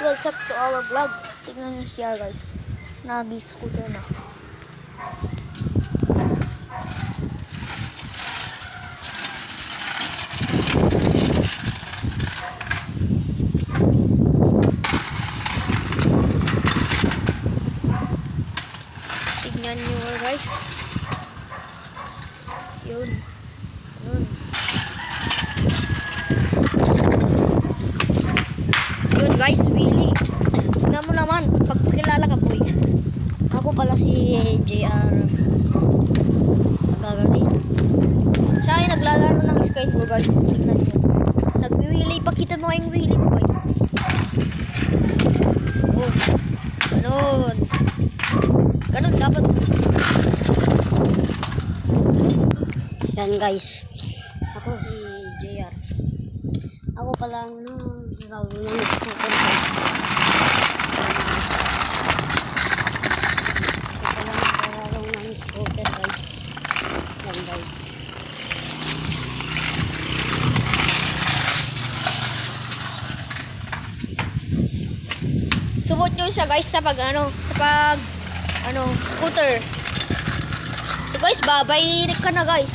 What's up to our vlog? Tignan nyo siya guys. Nag-scooter na. Tignan nyo guys. Yun. Yun. Yun guys, Willie. Tignan mo naman, pagkilala ka boy. Ako pala si JR Gagarin. Siya ay naglalaro ng skateboard guys. Tignan nyo. Nag-wheelie. Pakita mo yung wheelie mo guys. Oh. Ganun. Ganun dapat. Yan guys. Ako si JR. Ako pala naglalaro ng scooter guys. Scooter guys. Yan guys. Subot nyo siya guys sa scooter. So guys, bye-bye ka na guys.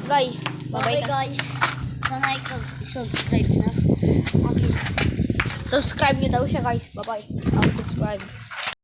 Bye-bye guys. Sana i-subscribe na. Okay. Subscribe nyo daw siya guys. Bye-bye. Subscribe.